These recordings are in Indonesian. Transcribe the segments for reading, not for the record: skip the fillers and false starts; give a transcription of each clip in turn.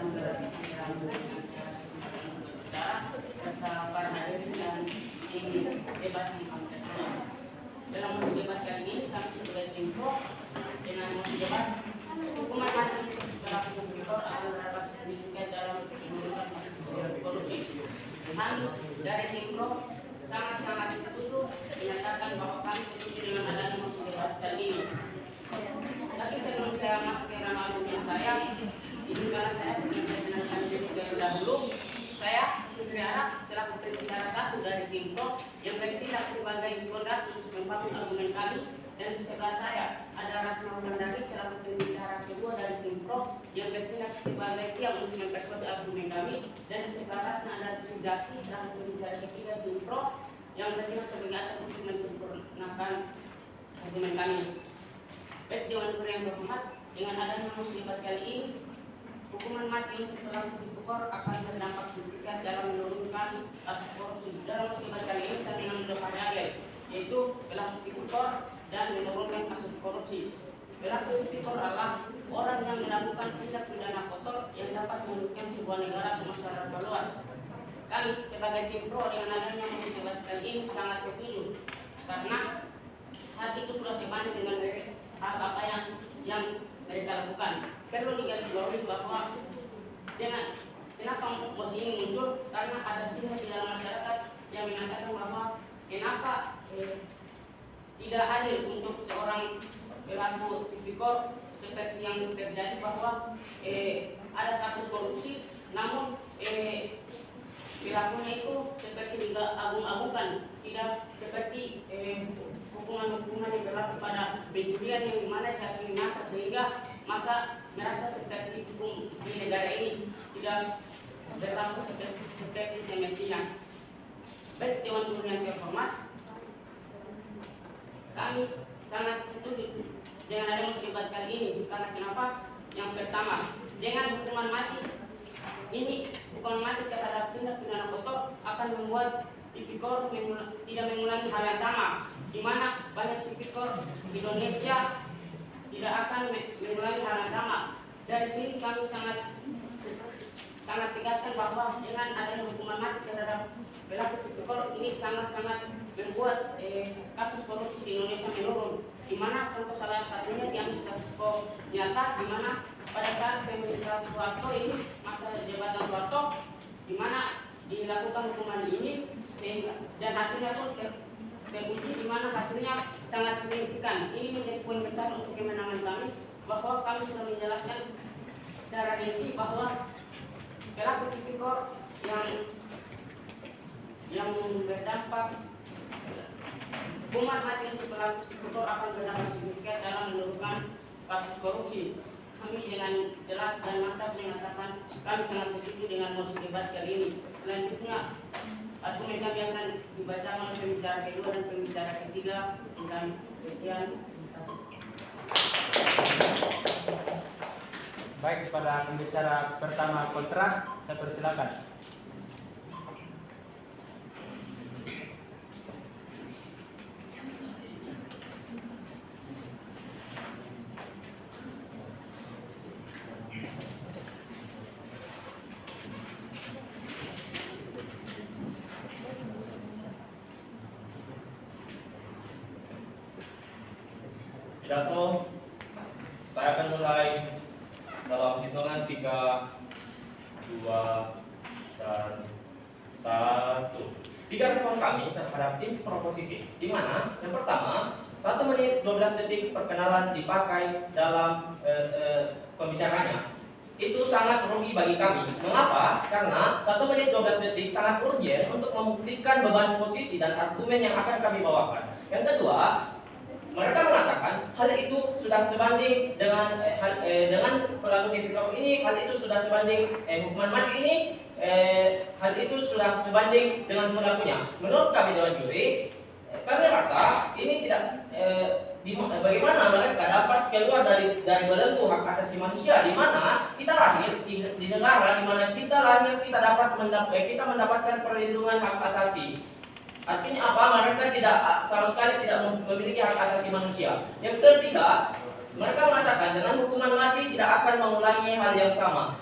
dalam serta para hadirin yang ingin debat di konferensi. Dalam debat kali ini kami sebagai tim pro dengan debat hukuman mati terhadap koruptor akan dapat signifikan dalam menurunkan korupsi. Kami dari tim pro sangat-sangat setuju menyatakan bahwa kami setuju dengan adanya debat kali ini. Tapi sebelum saya masuk ke ranah argumen saya, izinkan saya menjelaskan terlebih dahulu. Saya berharap selaku pembicara satu dari tim pro yang bertindak sebagai fondasi untuk membangun argumen kami, dan di sebelah saya ada Ratna Wulandari selaku pembicara kedua dari tim pro yang bertindak sebagai tiang untuk memperkuat argumen kami, dan di sebelah Ratna ada Zaki selaku pembicara ketiga tim pro yang bertindak sebagai alat untuk menyempurnakan argumen kami. Baik, Dewan Guru yang berhormat, dengan adanya musibah kali ini, hukuman mati untuk pelaku tipikor akan berdampak signifikan dalam menurunkan kasus korupsi. Dalam musibah kali ini saya dengan mendapatkan dalil, yaitu pelaku tipikor dan menurunkan kasus korupsi. Pelaku tipikor adalah orang yang melakukan tindak pidana kotor yang dapat merugikan sebuah negara atau masyarakat luas. Kami sebagai tim pro dengan adanya musibah kali ini sangat setuju, karena hal itu sudah sebanding dengan apa yang mereka lakukan. Perlu digarisbawahi bahwa dengan kenapa mosi ini muncul, karena ada stigma di dalam masyarakat yang mengatakan bahwa kenapa tidak adil untuk seorang pelaku tipikor seperti yang terjadi, bahwa ada kasus korupsi namun pelakunya itu seperti tidak agung-agungkan, tidak seperti hukuman-hukuman yang berlaku pada pencurian yang dimana dihakimi masa, sehingga masa merasa seperti hukum di negara ini tidak berlaku seperti semestinya. Baik, Dewan Guru yang terhormat, kami sangat setuju dengan adanya musibah kali ini. Karena kenapa? Yang pertama, dengan hukuman mati ini, hukuman mati terhadap tindak pidana kotor akan membuat tipikor tidak mengulangi hal yang sama, di mana banyak tipikor di Indonesia tidak akan mengulangi hal yang sama. Dari sini kami sangat tegaskan bahwa dengan adanya hukuman mati terhadap pelaku tipikor ini sangat-sangat membuat kasus korupsi di Indonesia menurun. Di mana contoh salah satunya diambil kasus nyata, di mana pada saat pemerintahan Soeharto ini, masa jabatan Soeharto, di mana dilakukan hukuman ini, dan hasilnya pun teruji, di mana hasilnya sangat signifikan. Ini menjadi poin besar untuk kemenangan kami, bahwa kami sudah menjelaskan secara rinci bahwa pelaku tipikor yang berdampak hukuman mati untuk pelaku tipikor akan berdampak signifikan dalam menurunkan kasus korupsi. Kami dengan jelas dan mantap mengatakan kami sangat setuju dengan mosi debat kali ini. Selanjutnya, argumen kami akan dibacakan oleh pembicara kedua dan pembicara ketiga. Dan sekian. Baik, kepada pembicara pertama kontra, saya persilakan. Pidato saya akan mulai dalam hitungan 3, 2, dan 1. 3 respon kami terhadap tim proposisi, di mana yang pertama 1 menit 12 detik perkenalan dipakai dalam pembicaranya. Itu sangat rugi bagi kami. Mengapa? Karena 1 menit 12 detik sangat urgen untuk membuktikan beban posisi dan argumen yang akan kami bawakan. Yang kedua, mereka mengatakan hal itu sudah sebanding dengan pelaku tipikor ini, hal itu sudah sebanding hukuman mati ini, hal itu sudah sebanding dengan pelakunya. Menurut kami Dewan Juri, kami rasa ini tidak bagaimana mereka dapat keluar dari belenggu hak asasi manusia, di mana kita lahir di negara di mana kita lahir kita mendapatkan perlindungan hak asasi. Artinya apa? Mereka sama sekali tidak memiliki hak asasi manusia. Yang ketiga, mereka mengatakan dengan hukuman mati tidak akan mengulangi hal yang sama.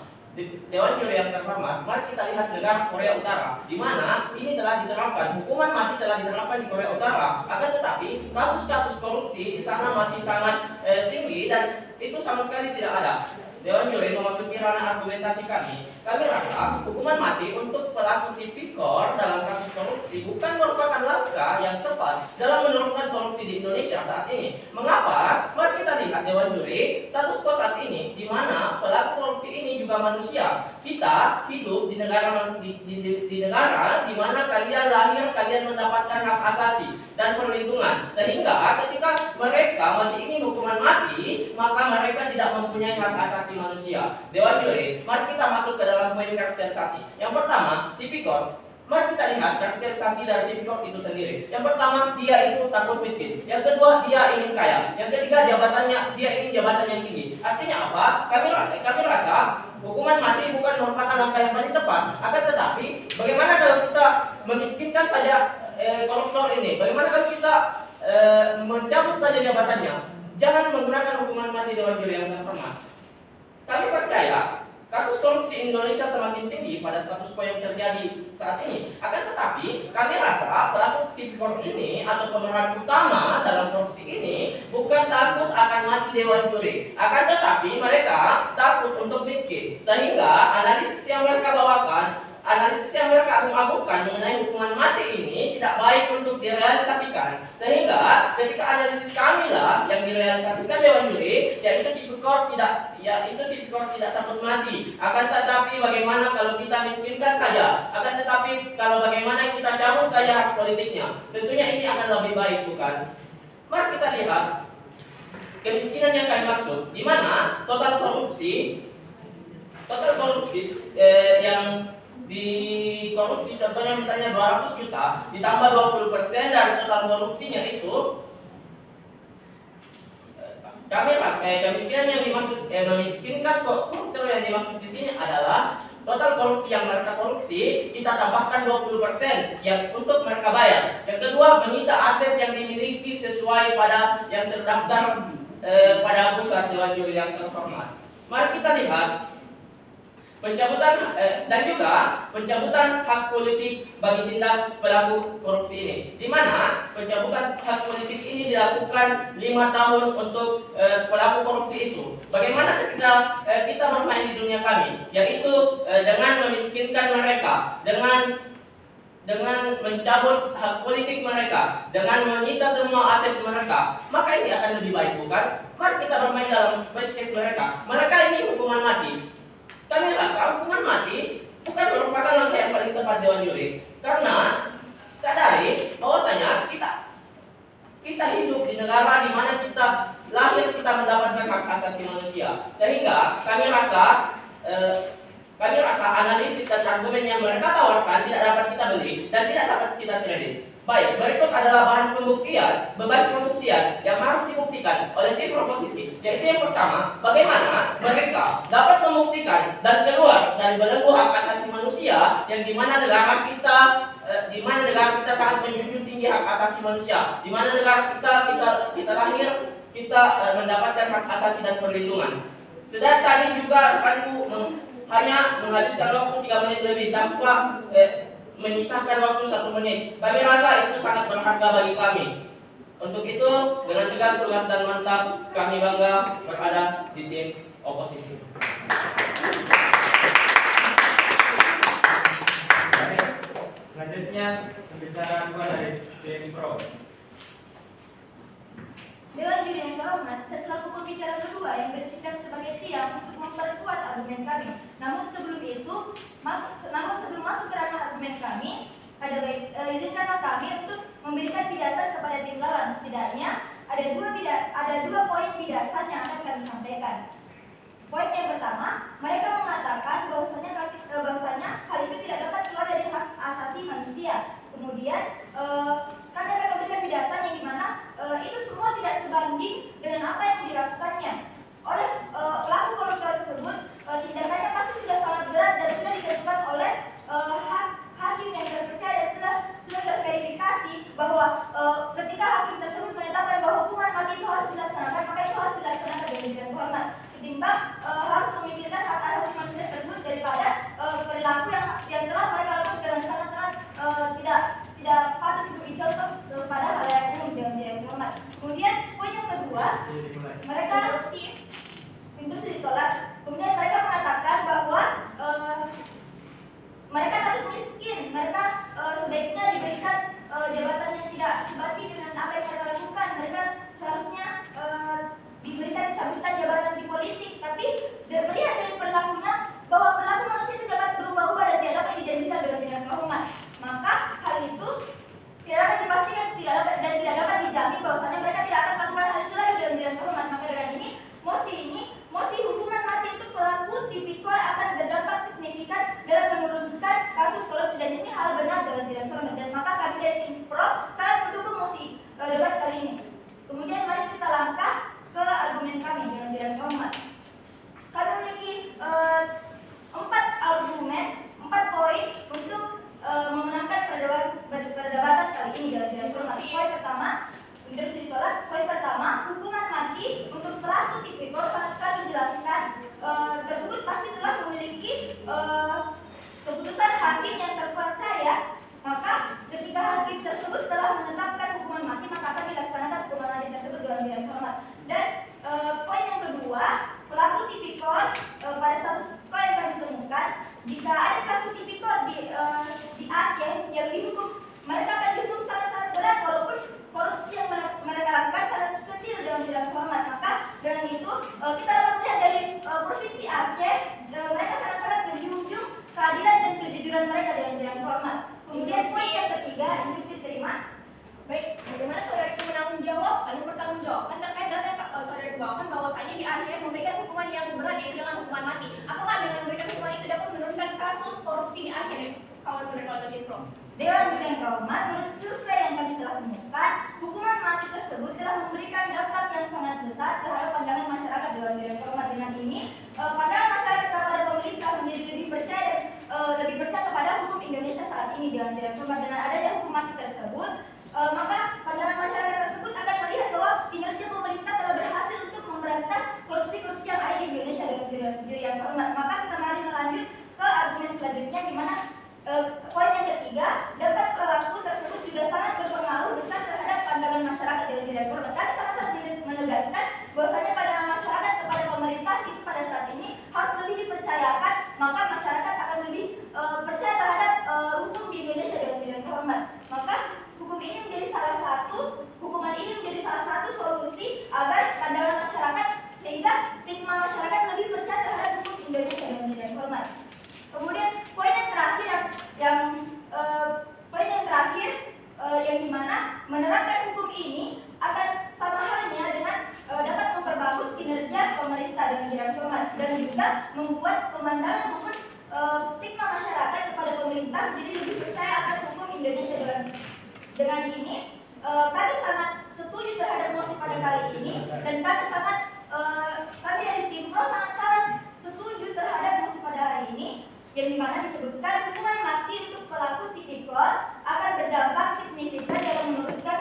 Dewan Juri yang terhormat, mari kita lihat negara Korea Utara, di mana ini telah diterapkan, hukuman mati telah diterapkan di Korea Utara. Akan tetapi kasus-kasus korupsi di sana masih sangat tinggi dan itu sama sekali tidak ada. Dewan Juri memasuki ranah argumentasi kami. Kami rasa hukuman mati untuk pelaku tipikor dalam kasus korupsi bukan merupakan langkah yang tepat dalam menurunkan korupsi di Indonesia saat ini. Mengapa? Mari kita lihat Dewan Juri, status quo saat ini, di mana pelaku korupsi ini juga manusia. Kita hidup di negara di negara di mana kalian lahir, kalian mendapatkan hak asasi dan perlindungan. Sehingga ketika mereka masih ingin hukuman mati, maka mereka tidak mempunyai hak asasi manusia. Dewan Juri, mari kita masuk ke dalam poin karakterisasi. Yang pertama, tipikor. Mari kita lihat karakterisasi dari tipikor itu sendiri. Yang pertama, dia itu takut miskin. Yang kedua, dia ingin kaya. Yang ketiga, jabatannya, dia ingin jabatan yang tinggi. Artinya apa? Kami rasa hukuman mati bukan merupakan langkah yang paling tepat. Akan tetapi, bagaimana kalau kita memiskinkan saja koruptor ini? Bagaimana kalau kita mencabut saja jabatannya? Jangan menggunakan hukuman mati Dewan Juri yang terhormat. Kami percaya kasus korupsi Indonesia semakin tinggi pada status quo yang terjadi saat ini. Akan tetapi, kami rasa pelaku tipikor ini atau pemeran utama dalam korupsi ini bukan takut akan mati Dewan Juri. Akan tetapi, mereka takut untuk miskin. Sehingga analisis yang mereka bawakan, analisis yang mereka agung-agungkan mengenai hukuman mati ini tidak baik untuk direalisasikan. Sehingga ketika analisis kami lah yang direalisasikan Dewan Juri, yaitu tipikor tidak takut mati. Akan tetapi bagaimana kalau kita miskinkan saja? Akan tetapi kalau bagaimana kita cabut saja hak politiknya? Tentunya ini akan lebih baik, bukan? Mari kita lihat kemiskinan yang kami maksud, di mana total korupsi yang dikorupsi, contohnya misalnya 200 juta ditambah 20% dari total korupsinya itu, kemiskinan yang dimaksud memiskinkan koruptor yang dimaksud di sini adalah total korupsi yang mereka korupsi kita tambahkan 20% yang untuk mereka bayar. Yang kedua, menyita aset yang dimiliki sesuai pada yang terdaftar pada pusat Dewan Juri yang terhormat. Mari kita lihat pencabutan dan juga pencabutan hak politik bagi tindak pelaku korupsi ini, di mana pencabutan hak politik ini dilakukan 5 tahun untuk pelaku korupsi itu. Bagaimana ketika kita bermain di dunia kami, yaitu dengan memiskinkan mereka, dengan mencabut hak politik mereka, dengan menyita semua aset mereka, maka ini akan lebih baik, bukan? Mari kita bermain dalam best case mereka. Mereka ini hukuman mati. Kami rasa hukuman mati bukan merupakan langkah yang paling tepat Dewan Juri, karena sadari bahwasanya kita hidup di negara di mana kita lahir, kita mendapatkan hak asasi manusia. Sehingga kami rasa analisis dan argumen yang mereka tawarkan tidak dapat kita beli dan tidak dapat kita kredit. Baik, berikut adalah beban pembuktian yang harus dibuktikan oleh tim proposisi. Yaitu yang pertama, bagaimana mereka dapat membuktikan dan keluar dari belenggu hak asasi manusia yang dimana negara kita sangat menjunjung tinggi hak asasi manusia, di mana negara kita lahir, kita mendapatkan hak asasi dan perlindungan. Sedang tadi juga rekanku hanya menghabiskan waktu 3 menit lebih tanpa menyisahkan waktu 1 menit. Kami rasa itu sangat berharga bagi kami. Untuk itu, dengan tegas, lugas, dan mantap, kami bangga berada di tim oposisi. Selanjutnya, pembicaraan dari tim pro. Dewan Juri yang terhormat, saya selaku pembicara kedua yang bertindak sebagai tiang untuk memperkuat argumen kami. Namun sebelum masuk ke ranah argumen kami, izinkanlah kami untuk memberikan pidasan kepada tim lawan. Setidaknya ada dua poin pidasan yang akan kami sampaikan. Poin yang pertama, mereka mengatakan bahwasanya hal itu tidak dapat keluar dari hak asasi manusia. Kemudian kami akan memberikan pidasan yang dimana itu semua tidak sebanding dengan apa yang dilakukannya oleh pelaku koruptor tersebut. Tindakannya pasti sudah sangat berat dan sudah dijatuhkan oleh hakim yang terpercaya dan sudah terverifikasi bahwa ketika hakim tersebut menetapkan bahwa hukuman mati itu harus dilaksanakan, maka itu harus dilaksanakan dengan hormat, ketimbang harus memikirkan kasus korupsi, dan ini hal benar dalam tidak terhormat, dan maka kami dari tim pro sangat mendukung mosi debat kali ini. Kemudian mari kita langkah ke argumen kami dalam tidak terhormat. Kami memiliki 4 argumen, 4 poin untuk memenangkan perdebatan kali ini dalam tidak terhormat. Poin pertama, ditolak. Poin pertama, hukuman mati untuk pelaku tipikor sangat kami jelaskan tersebut pasti telah memiliki keputusan hakim yang terpercaya. Maka ketika hakim tersebut telah menetapkan hukuman mati, maka akan dilaksanakan hukuman mati tersebut dalam tidak terhormat. Dan poin yang kedua, pelaku tipikor pada status quo yang kami temukan, jika ada pelaku tipikor di Aceh yang dihukum, mereka akan dihukum sangat-sangat berat walaupun korupsi yang mereka lakukan sangat kecil dalam tidak terhormat. Maka dengan itu kita dapat melihat dari provinsi Aceh, mereka sangat-sangat menjunjung keadilan dan kejujuran mereka dalam tidak terhormat. Kemudian poin yang ketiga, instruksi terima. Baik, bagaimana saudara itu menanggung jawab dan mempertanggungjawabkan terkait data yang saudara bawakan bahwasanya di Aceh memberikan hukuman yang berat yaitu dengan hukuman mati. Apakah dengan memberikan hukuman itu dapat menurunkan kasus korupsi di Aceh? Kalau menurut keluarga Pro, Dewan Juri yang terhormat, menurut survei yang kami telah temukan, hukuman mati tersebut telah memberikan dampak yang sangat besar terhadap pandangan masyarakat Dewan Juri yang terhormat. Dengan ini, pandangan masyarakat kepada pemerintah menjadi lebih percaya kepada hukum Indonesia saat ini Dewan Juri yang terhormat. Dengan adanya hukuman mati tersebut, maka pandangan masyarakat tersebut akan melihat bahwa kinerja pemerintah telah berhasil untuk memberantas korupsi-korupsi yang ada di Indonesia Dewan Juri yang terhormat. Maka kita mari melanjut ke argumen selanjutnya, di mana poin yang ketiga, dampak perilaku tersebut juga sangat berpengaruh besar terhadap pandangan masyarakat Dewan Juri yang terhormat. Kami sangat-sangat menegaskan bahwasanya pandangan masyarakat kepada pemerintah itu pada saat ini harus lebih dipercayakan, maka masyarakat akan lebih percaya terhadap hukum di Indonesia Dewan Juri yang terhormat. Maka hukuman ini menjadi salah satu solusi agar pandangan masyarakat, sehingga stigma masyarakat lebih percaya terhadap hukum Indonesia Dewan Juri yang terhormat. Kemudian poin yang terakhir yang dimana menerapkan hukum ini akan sama halnya dengan dapat memperbagus kinerja pemerintah Dewan Juri yang terhormat, dan juga membuat pemandangan maupun stigma masyarakat kepada pemerintah jadi lebih percaya akan hukum Indonesia. Dengan ini kami sangat setuju terhadap mosi pada kali ini, dan kami dari tim pro sangat setuju terhadap mosi pada hari ini, yang dimana disebutkan hukuman mati untuk pelaku tipikor akan berdampak signifikan dalam menurunkan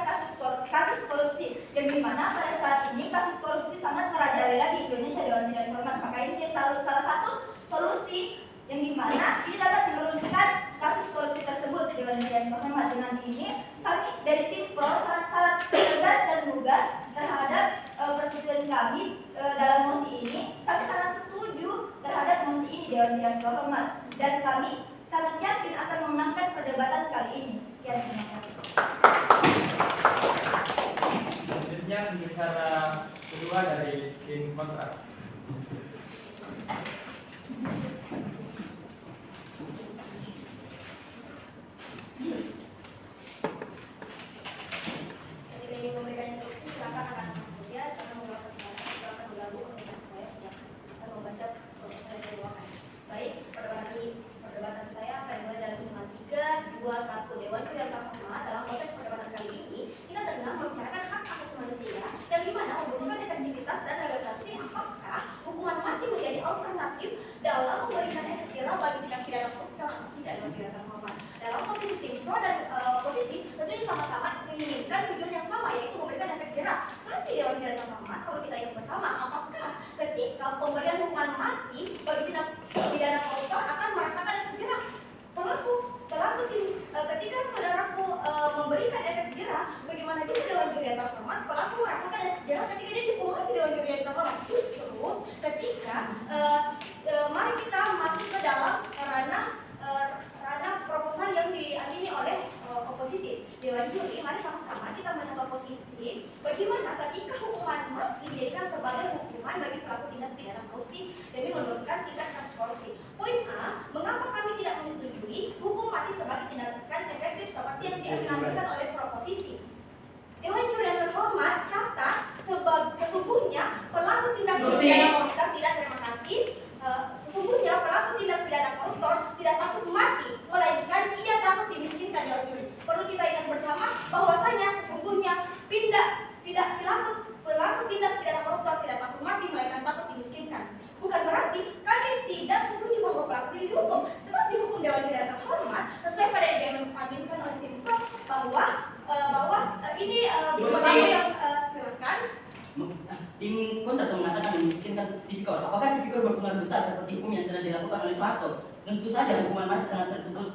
kasus korupsi, yang dimana pada saat ini kasus korupsi sangat merajalela di Indonesia Dewan Juri yang terhormat. Maka ini salah satu solusi yang dimana ini dapat menurunkan kasus korupsi tersebut Dewan Juri yang terhormat. Dengan ini kami dari tim pro sangat tegas dan lugas terhadap persetujuan kami dalam mosi ini. Kami sangat setuju terhadap mosi ini Dewan Juri yang terhormat, dan kami sangat yakin akan memenangkan perdebatan kali ini. Sekian, terima kasih. Selanjutnya pembicara kedua dari tim kontra. ingin memberikan instruksi, silakan akan saja karena menggunakan silakan mengganggu konsentrasi saya sejak membaca proposal yang dibawakan. Baik, perdebatan saya akan dimulai dari hitungan 3, 2, 1. Dewan Juri yang terhormat, dalam konteks perdebatan kali ini kita tengah membicarakan hak asasi manusia yang dimana membutuhkan efektivitas dan relevansi apakah hukuman mati menjadi alternatif dalam memberikan efek jerah bagi tindak pidana korupsi atau tidak. Dewan Juri yang terhormat, dalam posisi tim pro dan oposisi tentunya sama-sama menginginkan tujuan yang sama, yaitu memberikan efek jerah. Tapi Dewan Juri yang terhormat, kalau kita ingat bersama, apakah ketika pemberian hukuman mati bagi tindak pidana koruptor akan merasakan efek jerah? Ketika saudaraku memberikan efek jerah, bagaimana bisa Dewan Juri yang terhormat pelaku merasakan efek jerah ketika dia dihukum di Dewan Juri yang terhormat? Justru ketika mari kita masuk ke dalam ranah proposal yang diamini oleh oposisi. Dewan Juri, mari sama-sama kita melihat oposisi bagaimana ketika hukuman mati dijadikan sebagai hukuman bagi pelaku tindak pidana korupsi demi menurunkan tingkat kasus korupsi. Poin A, mengapa kami tidak menyetujui hukum mati sebagai tindakan efektif seperti yang diambilkan oleh proposisi? Dewan Juri yang terhormat, catat sesungguhnya pelaku tindak pidana koruptor tidak, terima kasih. Sesungguhnya pelaku tindak pidana koruptor tidak takut mati, melainkan tipikor. Apakah tipikor berpengaruh besar seperti hukum yang telah dilakukan oleh Soeharto? Tentu saja hukuman mati sangat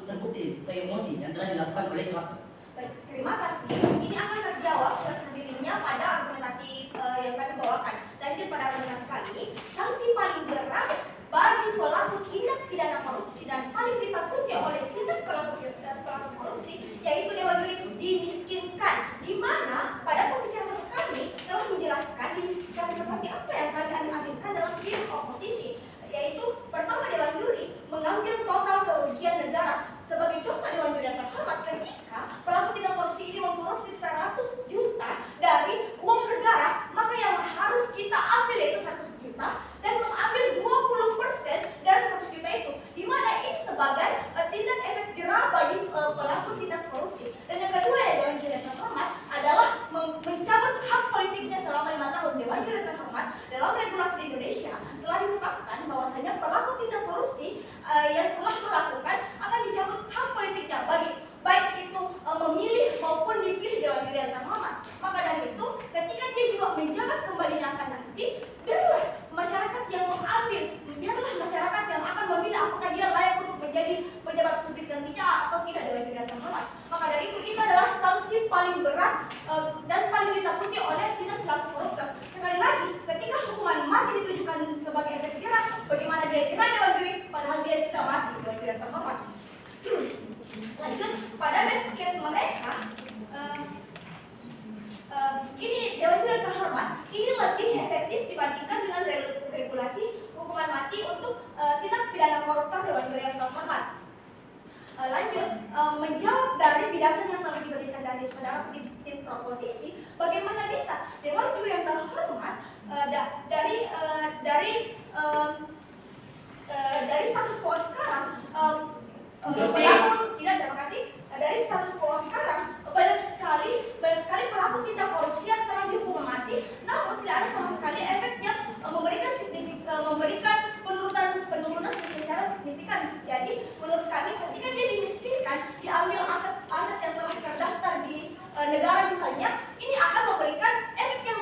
terbukti sesuai emosi yang telah dilakukan oleh Soeharto. Baik, terima kasih. Ini akan terjawab sendirinya pada argumentasi yang kami bawakan. Lanjut pada argumentasi kami, sanksi paling berat bagi pelaku tindak pidana korupsi dan paling ditakuti oleh pelaku korupsi yaitu Dewan Juri dimiskinkan. Di mana pada pembicaraan kami telah menjelaskan dimiskinkan seperti apa yang kami ambilkan dalam pilihan oposisi, yaitu pertama Dewan Juri mengambil total kerugian negara. Sebagai contoh Dewan Juri yang terhormat, ketika pelaku tindak korupsi ini mengkorupsi 100 juta dari uang negara, maka yang harus kita ambil yaitu 100 juta dan mengambil 20% dari 100 juta itu, di mana ini sebagai tindak efek jerah bagi pelaku tindak korupsi. Dan yang kedua ya Dewan Juri yang terhormat adalah mencabut hak politiknya selama 5 tahun. Dewan Juri yang terhormat dalam regulasi di Indonesia telah ditetapkan bahwasanya pelaku tindak korupsi yang telah melakukan akan dicabut hak politiknya bagi baik itu memilih maupun dipilih Dewan Juri yang terhormat. Maka dari itu ketika dia juga menjabat kembali akan nanti, biarlah masyarakat yang mengambil, biarlah masyarakat yang akan memilih apakah dia layak untuk menjadi pejabat publik nantinya atau tidak Dewan Juri yang terhormat. Maka dari itu adalah sanksi paling berat dan paling ditakuti oleh tindak pelaku koruptor. Sekali lagi, ketika hukuman mati ditujukan sebagai efek jerah, bagaimana dia jerah Dewan Juri padahal dia sudah mati Dewan Juri yang terhormat. Lanjut pada best case mereka, ini Dewan Juri yang terhormat ini lebih efektif dibandingkan dengan regulasi hukuman mati untuk tindak pidana koruptor Dewan Juri yang terhormat. Lanjut, menjawab dari bidasan yang telah diberikan dari saudara tim proposisi, bagaimana bisa Dewan Juri yang terhormat dari status quo sekarang pelaku tidak, terima kasih, dari status quo sekarang banyak sekali pelaku tindak korupsi yang telah dihukum mati, namun tidak ada sama sekali efeknya memberikan penurunan secara signifikan. Jadi menurut kami ketika dia dimiskinkan, diambil aset yang telah terdaftar di negara misalnya, ini akan memberikan efek yang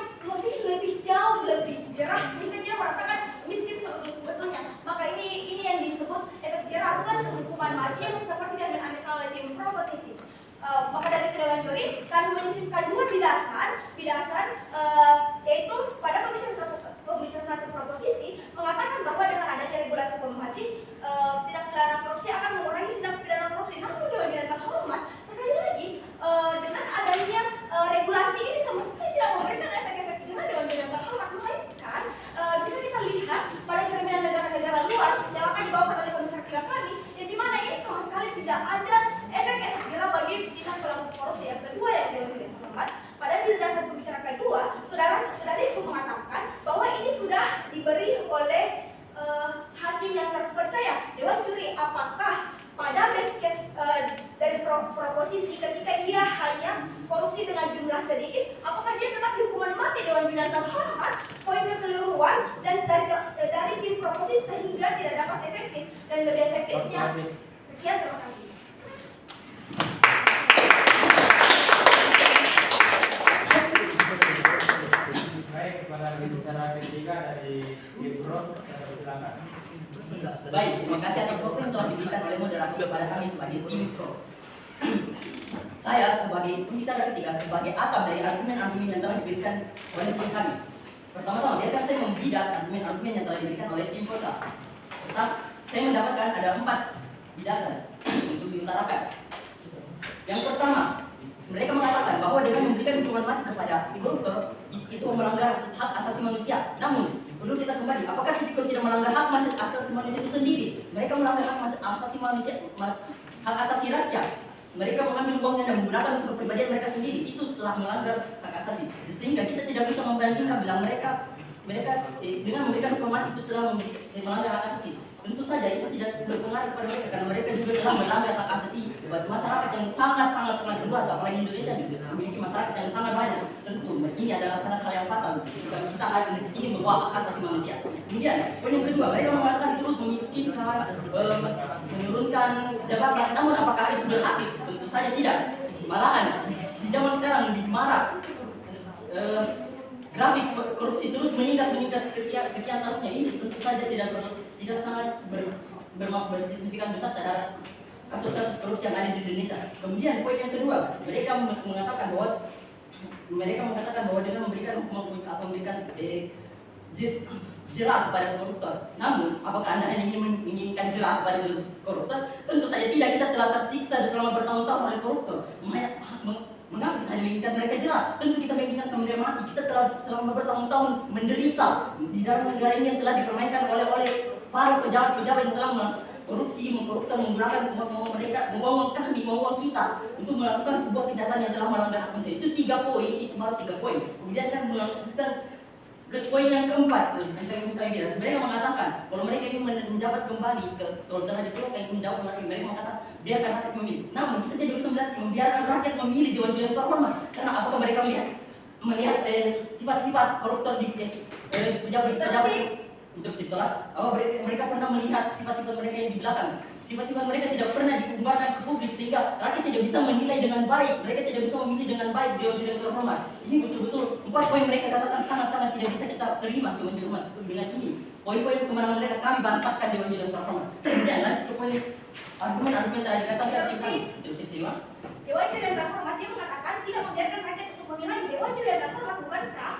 lebih jauh lebih jerah jika dia merasakan miskin sebetulnya. Maka ini yang disebut efek jerah, bukan hukuman mati yang seperti yang diambil oleh tim proposisi. Maka dari Dewan Juri kami menyisipkan dua bidasan yaitu pada pembicaraan satu proposisi mengatakan bahwa dengan adanya regulasi hukum mati tindak pidana korupsi akan mengurangi tindak pidana korupsi. Namun Dewan Juri yang terhormat sekali lagi dengan adanya regulasi ini sama sekali tidak memberikan efek-efek jerah Dewan Juri yang terhormat, melainkan bisa kita lihat pada cerminan negara-negara luar yang akan dibawakan oleh pembicara kami, yang dimana ini sama sekali tidak ada efek-efek jerah bagi tindak pelaku korupsi. Yang kedua ya Dewan Juri yang terhormat, pada dasar pembicaraan kedua, saudari mengatakan bahwa ini sudah diberi oleh hakim yang terpercaya. Dewan Juri, apakah pada best case dari proposisi ketika ia hanya korupsi dengan jumlah sedikit, apakah dia tetap dihukuman mati Dewan Juri yang terhormat? Poin kekeliruan dan dari tim proposisi sehingga tidak dapat efektif dan lebih efektifnya. Sekian, terima kasih. Baik, kepada bicara ketiga dari Ibro, silakan. Baik, terima kasih atas waktu yang telah diberikan oleh moderator kepada kami sebagai tim pro. Saya sebagai pembicara ketiga, sebagai atap dari argumen-argumen yang telah diberikan oleh tim kami. Pertama-tama, biarkan saya membidas argumen-argumen yang telah diberikan oleh tim pro. Pertama, saya mendapatkan ada 4 bidasan untuk diutarakan. Yang pertama, mereka mengatakan bahwa dengan memberikan hukuman mati kepada koruptor itu melanggar hak asasi manusia. Namun, perlu kita kembali, apakah tipikor tidak melanggar hak asasi manusia itu sendiri? Mereka melanggar hak asasi manusia, hak asasi rakyat. Mereka mengambil uangnya dan menggunakan untuk kepribadian mereka sendiri. Itu telah melanggar hak asasi. Sehingga kita tidak bisa membandingkan bilang mereka dengan memberikan hukuman mati itu telah melanggar hak asasi. Tentu saja itu tidak berpengaruh kepada mereka karena mereka juga telah melanggar hak asasi buat masyarakat yang sangat luas, apalagi Indonesia juga memiliki masyarakat yang sangat banyak. Tentu ini adalah sangat hal yang fatal jika kita ingin membawa hak asasi manusia. Kemudian poin yang kedua, mereka mengatakan terus memiskinkan, menurunkan jabatan. Namun apakah itu berhasil? Tentu saja tidak. Malahan di zaman sekarang lebih marah grafik korupsi terus meningkat sekian tahunnya ini tentu saja tidak sangat bersignifikan besar terhadap kasus-kasus korupsi yang ada di Indonesia. Kemudian poin yang kedua, mereka mengatakan bahwa dengan memberikan hukuman atau memberikan jerat kepada koruptor. Namun, apakah Anda hanya ingin menginginkan jerat kepada koruptor? Tentu saja tidak. Kita telah tersiksa selama bertahun-tahun oleh koruptor. Mengapa kita hanya menginginkan mereka jerat? Tentu kita menginginkan mereka mati. Kita telah selama bertahun-tahun menderita di dalam negara ini yang telah dipermainkan oleh para pejabat-pejabat yang telah korupsi, mengkoruptor, menggunakan uang kami, uang kita untuk melakukan sebuah kejahatan yang telah melanggar hak manusia. Itu 3 poin, itu baru 3 poin. Kemudian kan melanjutkan ke poin yang keempat, mereka mengatakan kalau mereka ingin menjabat kembali, kalau telah dikeluarkan ingin menjabat kembali, mereka mengatakan biarkan rakyat memilih. Namun kita tidak bisa membiarkan rakyat memilih Dewan Juri yang terhormat. Karena apakah mereka melihat sifat-sifat koruptor di pejabat untuk itulah mereka pernah melihat sifat-sifat mereka yang di belakang. Sifat-sifat mereka tidak pernah diumbarkan ke publik sehingga rakyat tidak bisa menilai dengan baik. Mereka tidak bisa memilih dengan baik Dewan Juri yang terhormat. Ini betul-betul 4 poin mereka katakan sangat-sangat tidak bisa kita terima Dewan Juri terhormat. Dengan ini poin-poin kemenangan mereka kami bantahkan Dewan Juri yang terhormat. Kemudian lanjut ke poin argumen tadi dikatakan terima. Dewan Juri yang terhormat dia mengatakan tidak membiarkan rakyat untuk menilai. Dewan Juri yang terhormat bukankah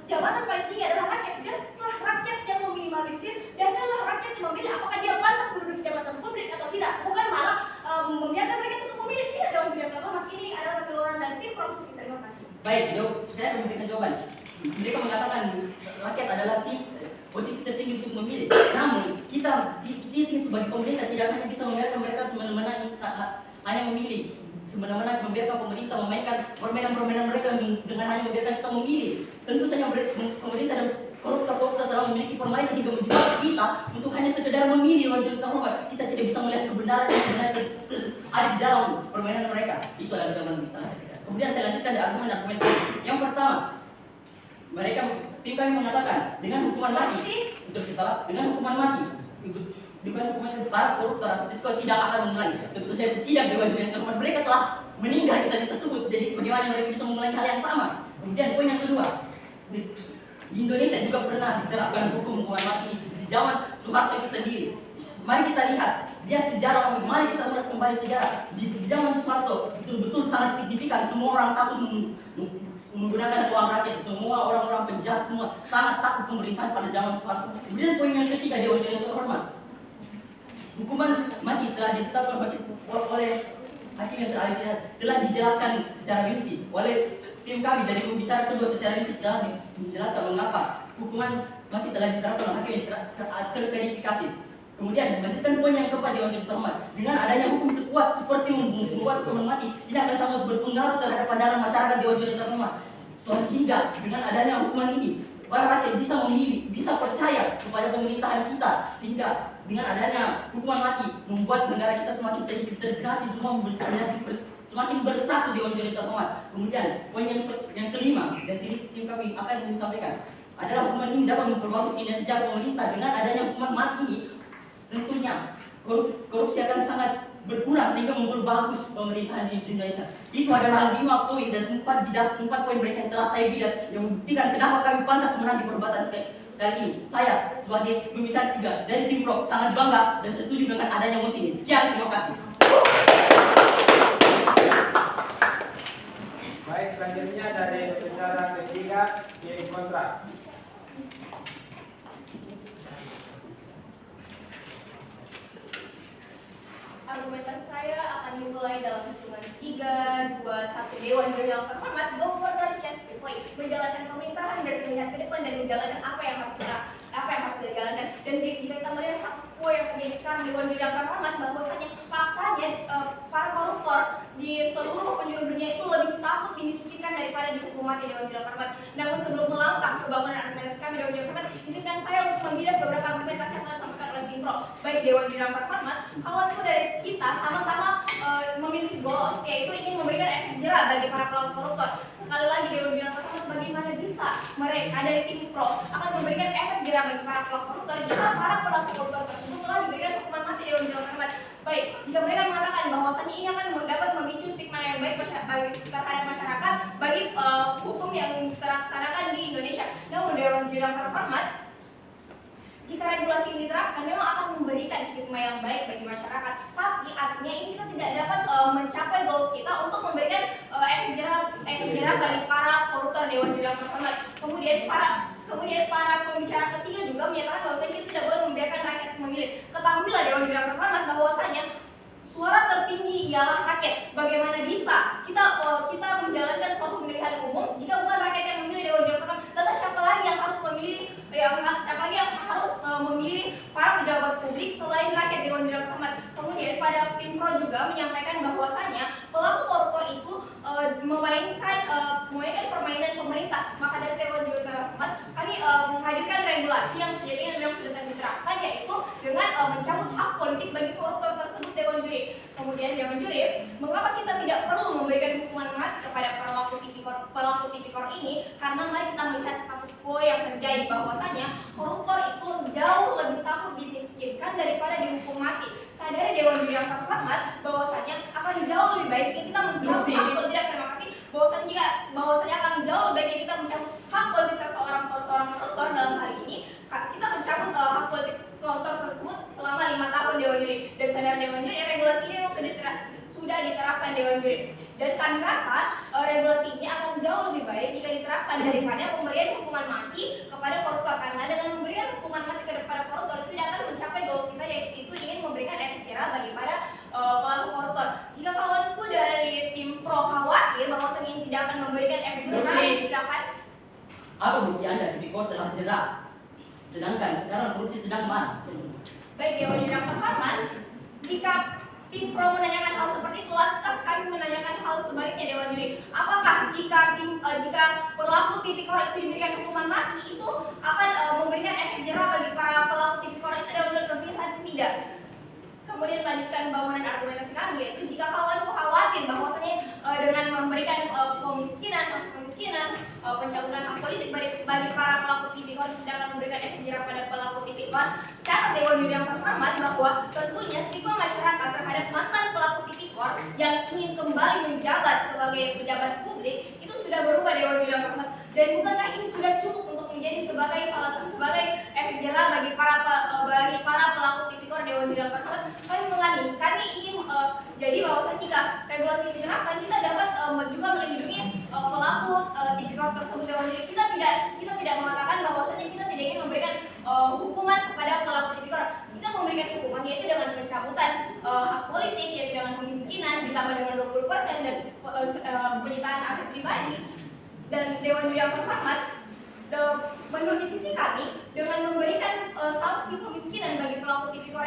jabatan paling tinggi adalah rakyat? Biarlah rakyat yang meminimalisir dan biarlah rakyat yang memilih apakah dia pantas menduduki jabatan publik atau tidak. Bukan malah membiarkan rakyat untuk memilih. Tidak, Dewan Juri yang terhormat ini adalah keluaran dari tim proses. Terima kasih. Baik, saya memberikan jawaban. Mereka mengatakan rakyat adalah tim posisi tertinggi untuk memilih. Namun kita sebagai pemerintah tidak hanya bisa membiarkan mereka semena-mena hanya memilih. Semena-mena membiarkan pemerintah memainkan permainan-permainan mereka dengan hanya membiarkan kita memilih. Tentu saja pemerintah dan koruptor telah memiliki permainan hingga menjebak kita untuk hanya sekedar memilih Dewan Juri terhormat. Kita tidak bisa melihat kebenaran yang sebenarnya ada di dalam permainan mereka. Itu adalah jawaban kita. Kemudian saya lanjutkan di argumen. Yang pertama, tim kami mengatakan dengan hukuman mati, dengan hukuman mati, bukan hukuman para koruptor itu tidak akan mengulangi. Tentu saja tidak Dewan Juri yang terhormat. Mereka telah meninggal, kita bisa sebut. Jadi bagaimana mereka bisa mengulangi hal yang sama? Kemudian poin yang kedua, di Indonesia juga pernah diterapkan hukuman mati di zaman Soeharto itu sendiri. Mari kita lihat sejarah, mari kita ulas kembali sejarah. Di zaman Soeharto betul-betul sangat signifikan. Semua orang takut menggunakan uang rakyat. Semua orang-orang penjahat semua sangat takut pemerintahan pada zaman Soeharto. Kemudian poin yang ketiga, Dewan Juri yang terhormat. Hukuman mati telah ditetapkan oleh hakim yang telah dijelaskan secara rinci oleh tim kami dari pembicara kedua secara rinci telah menjelaskan mengapa hukuman mati telah diterapkan oleh hakim yang terverifikasi. Kemudian melanjutkan poin yang keempat Dewan Juri terhormat. Dengan adanya hukum sekuat seperti membuat hukuman mati, ini akan sangat berpengaruh terhadap pandangan masyarakat Dewan Juri terhormat. Hingga dengan adanya hukuman ini, para rakyat bisa memilih, bisa percaya kepada pemerintahan kita. Sehingga dengan adanya hukuman mati membuat negara kita semakin terintegrasi, semua semakin bersatu Dewan Juri terhormat. Kemudian poin yang kelima dan tim kami akan sampaikan adalah hukuman ini dapat memperbagus kinerja pemerintah. Dengan adanya hukuman mati ini, tentunya korupsi akan sangat berkurang sehingga memperbagus pemerintahan di Indonesia. Itu adalah 5 poin dan 4 poin mereka yang telah saya bilas yang membuktikan kenapa kami pantas menang di perdebatan kali ini. Saya sebagai pembicara 3 dari tim Pro sangat bangga dan setuju dengan adanya mosi ini. Sekian, terima kasih. Baik, selanjutnya dari pembicara ketiga tim kontra. Argumentan saya akan dimulai dalam hitungan 3, 2, 1. Dewan Juri yang terhormat, Governor Chester Floyd menjalankan pemerintahan dari pemilihan ke depan dan menjalankan apa yang harus kita jalankan. Dan jika kita melihat status quo yang terjadi sekarang, Dewan Juri yang terhormat, bahwasanya faktanya para koruptor di seluruh penjuru dunia itu lebih takut dimiskinkan daripada dihukum mati Dewan Juri yang terhormat. Namun sebelum melangkah ke bangunan argumentasi kami Dewan Juri yang terhormat, izinkan saya untuk membilas beberapa argumentasi yang telah disampaikan oleh tim Pro. Baik Dewan Juri yang terhormat, kalau itu dari kita sama-sama memiliki goals, yaitu ingin memberikan efek jerah bagi para pelaku koruptor. Sekali lagi Dewan Juri yang terhormat, bagaimana bisa mereka dari tim Pro akan memberikan efek jerah bagi para pelaku koruptor jika para pelaku koruptor tersebut telah diberikan hukuman mati Dewan Juri yang terhormat. Baik, jika mereka mengatakan bahwasannya ini akan dapat memicu stigma yang baik terhadap masyarakat bagi hukum yang terlaksanakan di Indonesia jika regulasi ini diterapkan memang akan memberikan stigma yang baik bagi masyarakat, tapi artinya ini kita tidak dapat mencapai goals kita untuk memberikan efek jerah bagi para koruptor Dewan Juri yang terhormat. Kemudian para pembicara ketiga juga menyatakan bahwa kita tidak boleh membiarkan rakyat memilih. Ketahuilah Dewan Juri yang terhormat bahwasanya suara tertinggi ialah rakyat. Bagaimana bisa kita menjalankan suatu pemilihan umum jika bukan rakyat yang memilih Dewan Juri yang terhormat? Lantas siapa lagi yang harus memilih para pejabat publik selain rakyat Dewan Juri yang terhormat? Kemudian pada Pimpro juga menyampaikan bahwasanya pelaku koruptor itu memainkan permainan pemerintah. Maka dari Dewan Juri yang terhormat kami menghadirkan regulasi yang sejatinya memang sudah diterapkan, yaitu dengan mencabut hak politik bagi koruptor tersebut Dewan Juri. Kemudian Dewan Juri, mengapa kita tidak perlu memberikan hukuman mati kepada pelaku tipikor ini? Karena mari kita melihat status quo yang terjadi, bahwasanya koruptor itu jauh lebih takut dimiskinkan daripada dihukum mati. Sadari Dewan Juri yang terhormat bahwasanya akan jauh lebih baik jika kita mencabut hak politik. Terima kasih. Bahwasanya akan jauh lebih baik jika kita mencabut hak politik seorang koruptor. Dalam hal ini kita mencabut hak politik koruptor tersebut selama 5 tahun Dewan Juri. Dan sadar Dewan Juri, regulasi ini memang sudah diterapkan Dewan Juri. Dan kami rasa regulasi ini akan jauh lebih baik jika diterapkan daripada pemberian hukuman mati kepada koruptor. Karena dengan memberikan hukuman mati kepada koruptor itu tidak akan mencapai goals kita, yaitu ingin memberikan efek jerah bagi para pelaku koruptor. Jika kawanku dari tim pro khawatir bahwasanya ini tidak akan memberikan efek jerah, silakan. Apa bukti Anda tipikor telah jerah? Sedangkan sekarang korupsi sedang panas. Baik, Dewan Juri yang terhormat, jika tim pro menanyakan hal seperti itu, lantas kami menanyakan hal sebaliknya Dewan Juri. Apakah jika pelaku tipikor itu diberikan hukuman mati itu akan memberikan efek jerah bagi para pelaku tipikor itu? Dewan Juri tentunya saat tidak. Kemudian melanjutkan bangunan argumentasi kami, yaitu jika kawanku khawatir bahwasanya dengan memberikan sanksi pemiskinan, pencabutan hak politik bagi para pelaku tipikor tidak akan memberikan efek jerah pada pelaku tipikor. Catat Dewan Juri yang terhormat bahwa tentunya stigma masyarakat terhadap mantan pelaku tipikor yang ingin kembali menjabat sebagai pejabat publik itu sudah berubah Dewan Juri yang terhormat. Dan bukankah ini sudah cukup untuk menjadi sebagai efek jerah bagi para pelaku tipikor Dewan Juri yang terhormat? Kami ingin jadi bahwasanya jika regulasi ini diterapkan, kita dapat juga melindungi pelaku tipikor tersebut Dewan Juri. Kita tidak mengatakan bahwasanya kita tidak ingin memberikan hukuman kepada pelaku tipikor. Kita memberikan hukuman yaitu dengan pencabutan hak politik, yaitu dengan kemiskinan ditambah dengan 20% dan penyitaan aset pribadi. Dan Dewan Juri yang terhormat, menurut di sisi kami, dengan memberikan sanksi kemiskinan bagi pelaku tipikor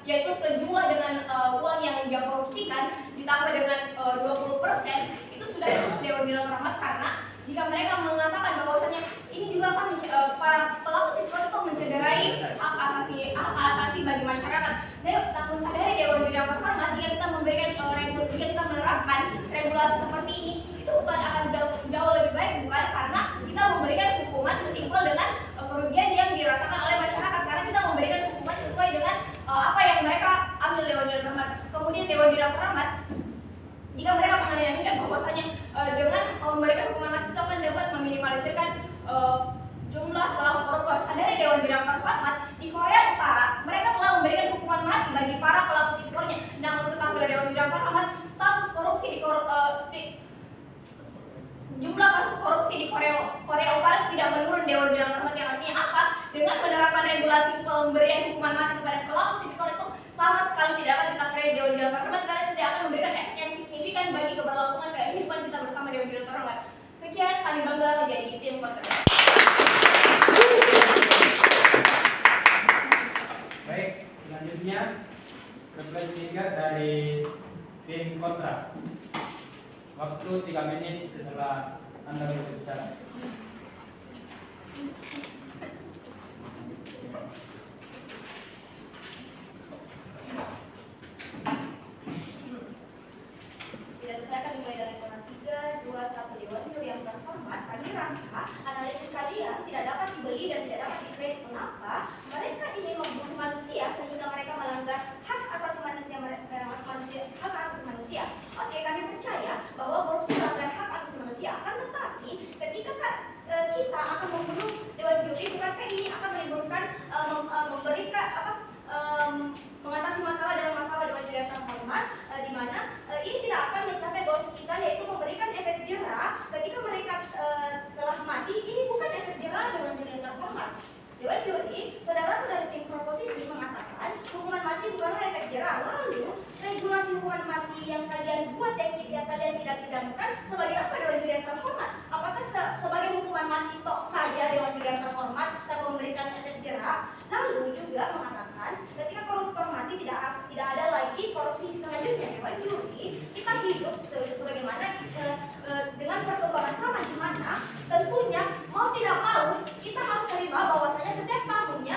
yaitu sejumlah dengan uang yang dia korupsikan ditambah dengan 20%, itu sudah cukup Dewan Juri yang terhormat. Karena jika mereka mengatakan bahwasanya ini juga akan para pelaku tipikor itu mencederai hak asasi bagi masyarakat. Namun sadari Dewan Juri yang terhormat, jika kita menerapkan regulasi seperti ini, itu bukan akan jauh lebih baik, bukan, karena kita memberikan hukuman setimpal dengan kerugian yang dirasakan oleh masyarakat, karena kita memberikan hukuman sesuai dengan apa yang mereka ambil Dewan Juri yang terhormat. Kemudian Dewan Juri yang terhormat, jika mereka menganggap bahwasanya dengan memberikan hukuman mati itu akan dapat meminimalisirkan jumlah pelaku koruptor. Sadari Dewan Juri yang terhormat, di Korea Utara mereka telah memberikan hukuman mati bagi para pelaku tipikornya. Namun ketahuilah Dewan Juri yang terhormat, status korupsi jumlah kasus korupsi di Korea Utara tidak menurun Dewan Juri yang terhormat. Yang artinya apa? Dengan menerapkan regulasi pemberian hukuman mati kepada pelaku tipikor itu sama sekali tidak dapat kita kredit Dewan Juri yang terhormat, karena tidak akan memberikan efek yang signifikan bagi keberlangsungan kehidupan kita bersama Dewan Juri yang terhormat. Sekian, kami bangga menjadi tim kontra. Baik, selanjutnya representasi dari tim kontra. Waktu 3 menit setelah Anda berbicara. Pidato saya akan dimulai dari poin 3, 2, 1. Dewan Juri yang terhormat, kami rasa analisis kalian tidak dapat dibeli dan tidak dapat dikredit. Mengapa? Mereka ingin membunuh manusia sehingga mereka melanggar hak asasi manusia. Oke, kami percaya bahwa korupsi melanggar hak asasi manusia. Akan tetapi ketika kita akan membunuh Dewan Juri, bukankah ini akan menimbulkan hukuman mati yang kalian buat, yang kalian tidak pidanakan, sebagai apa Dewan Juri yang terhormat? Apakah sebagai hukuman mati tok saja Dewan Juri yang terhormat tanpa memberikan efek jerak? Lalu juga mengatakan ketika koruptor mati tidak ada lagi korupsi selanjutnya. Dewan Juri kita hidup sebagaimana dengan perkembangan zaman di mana tentunya mau tidak mau kita harus terima bahwasanya setiap tahunnya,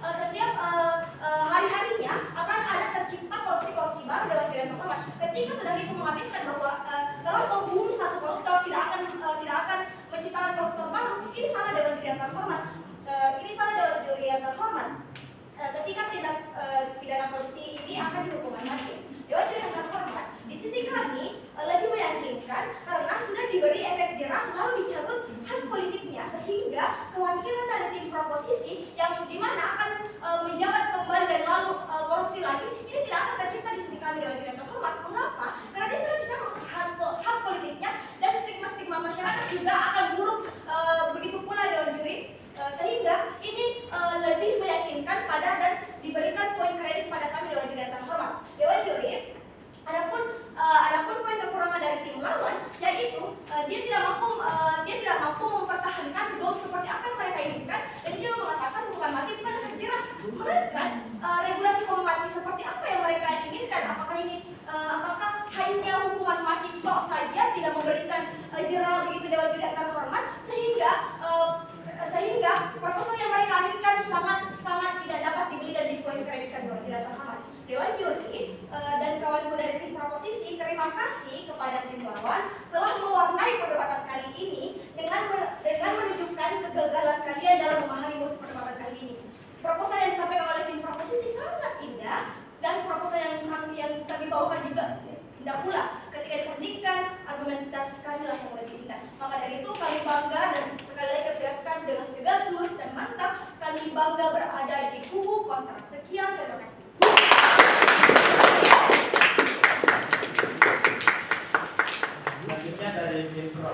setiap hari-harinya akan ada tercipta korupsi-korupsi baru Dewan Juri yang terhormat. Ketika sudah itu mengaminkan bahwa telah membunuh satu koruptor tidak akan menciptakan koruptor baru, ini salah Dewan Juri yang terhormat. Ini salah Dewan Juri yang terhormat. Ketika tindak pidana korupsi ini akan dihukuman mati. Dewan Juri yang terhormat, di sisi kami lebih meyakinkan karena sudah diberi efek jerah lalu dicabut hak politiknya, sehingga kewakilan dari tim proposisi yang dimana akan menjabat kembali dan lalu korupsi lagi, ini tidak akan tercipta di sisi kami Dewan Juri yang terhormat. Mengapa? Karena dia telah dicabut hak politiknya dan stigma-stigma masyarakat juga akan buruk, begitu pula Dewan Juri. Sehingga ini lebih meyakinkan pada dan diberikan poin kredit pada kami Dewan Juri yang terhormat. Dewan Juri, adapun poin kekurangan dari tim lawan yaitu dia tidak mampu mempertahankan gol seperti apa yang mereka inginkan, dan dia mengatakan hukuman mati bukan efek jerah, melainkan regulasi hukuman mati seperti apa yang mereka inginkan. Apakah hanya hukuman mati tok saja tidak memberikan jerah begitu Dewan Juri yang terhormat, sehingga proposal yang mereka aminkan sangat tidak dapat dibeli dan dipoin kreditkan Dewan Juri yang terhormat. Dewan Juri dan kawanku dari tim proposisi, terima kasih kepada tim lawan telah mewarnai perdebatan kali ini dengan menunjukkan kegagalan kalian dalam memahami musuh perdebatan kali ini. Proposal yang disampaikan oleh tim proposisi sangat indah, dan proposal yang kami bawakan juga indah pula. Ketika disandingkan, argumentasi kami lah yang lebih indah. Maka dari itu kami bangga, dan sekali lagi kami tegaskan dengan tegas, lurus dan mantap, kami bangga berada di kubu kontra. Sekian, terima kasih. Selanjutnya dari tim pro.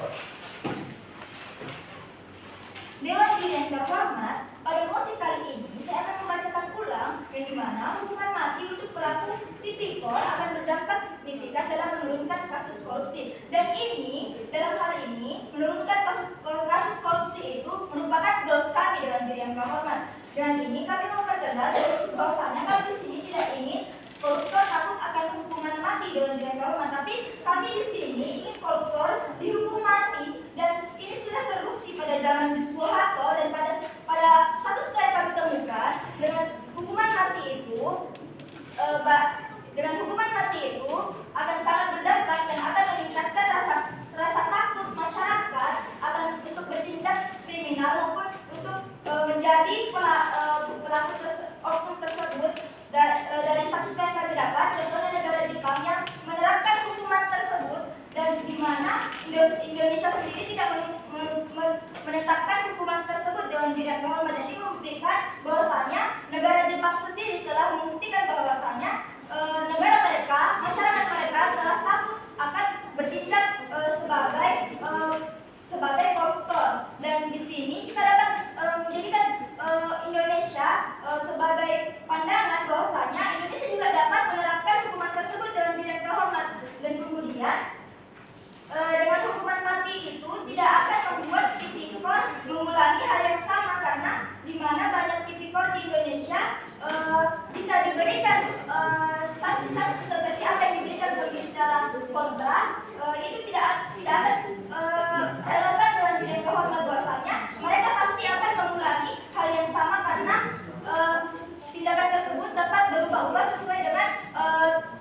Dewan Juri yang terhormat, pada mosi kali ini saya akan membacakan ulang yang dimana hukuman mati untuk pelaku tipikor akan berdampak signifikan dalam menurunkan kasus korupsi. Dan ini, dalam hal ini, menurunkan kasus korupsi itu merupakan goals kami Dewan Juri yang terhormat. Dan ini kami mempertegas bahwasanya kami di sini tidak ingin koruptor takut akan hukuman mati Dewan Juri yang terhormat, tapi kami di sini ingin koruptor dihukum mati, dan ini sudah terbukti pada zaman Soeharto, dan pada satu yang kami temukan dengan hukuman mati itu akan sangat berdampak dan akan meningkatkan rasa takut masyarakat akan untuk bertindak kriminal maupun untuk menjadi pelaku oknum tersebut. Dari saksi yang kami dapat, contohnya negara Jepang yang menerapkan hukuman tersebut, dan di mana Indonesia sendiri tidak menetapkan hukuman tersebut Dewan Juri yang terhormat. Jadi membuktikan bahwasanya negara Jepang sendiri telah membuktikan bahwasanya negara mereka, masyarakat mereka telah takut akan bertindak sebagai koruptor. Dan di sini kita dapat menjadikan Indonesia sebagai pandangan bahwasanya Indonesia juga dapat menerapkan hukuman tersebut Dewan Juri yang terhormat. Dan kemudian dengan hukuman mati itu tidak akan membuat tipikor mengulangi hal yang sama, karena di mana banyak tipikor di Indonesia jika diberikan sanksi-sanksi seperti apa yang diberikan secara kontra, itu tidak akan relevan Dewan Juri yang terhormat, bahwasanya mereka pasti akan mengulangi hal yang sama karena tindakan tersebut dapat berubah-ubah sesuai dengan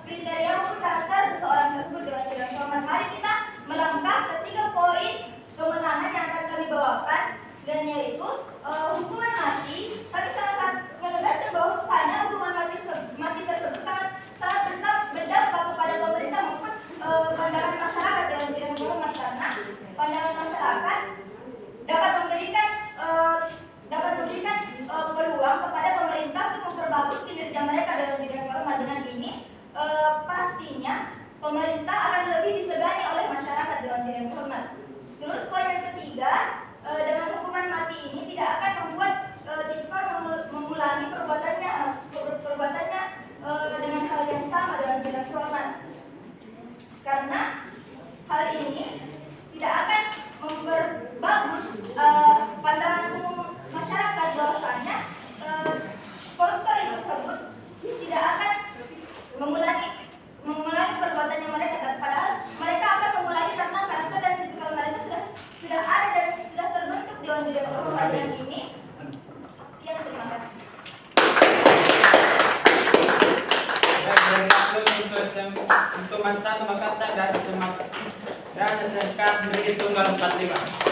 kriteria maupun karakter seseorang tersebut Dewan Juri yang terhormat. Mari kita melangkah ke 3 poin kemenangan yang akan kami bawakan, dan yaitu hukuman mati. Kami sangat menegaskan bahwasanya hukuman mati tersebut sangat berdampak kepada pemerintah maupun pandangan masyarakat Dewan Juri yang terhormat, karena pandangan masyarakat dapat memberikan peluang kepada pemerintah untuk memperbagus kinerja mereka Dewan Juri yang terhormat. Dengan ini pastinya pemerintah akan lebih disegani oleh masyarakat Dewan Juri yang terhormat. Terus poin yang ketiga, dengan hukuman mati ini tidak akan membuat tipikor mengulangi perbuatannya dengan hal yang sama Dewan Juri yang terhormat. Pedoman 1 Makassar dan SMK Negeri Tunggal 45.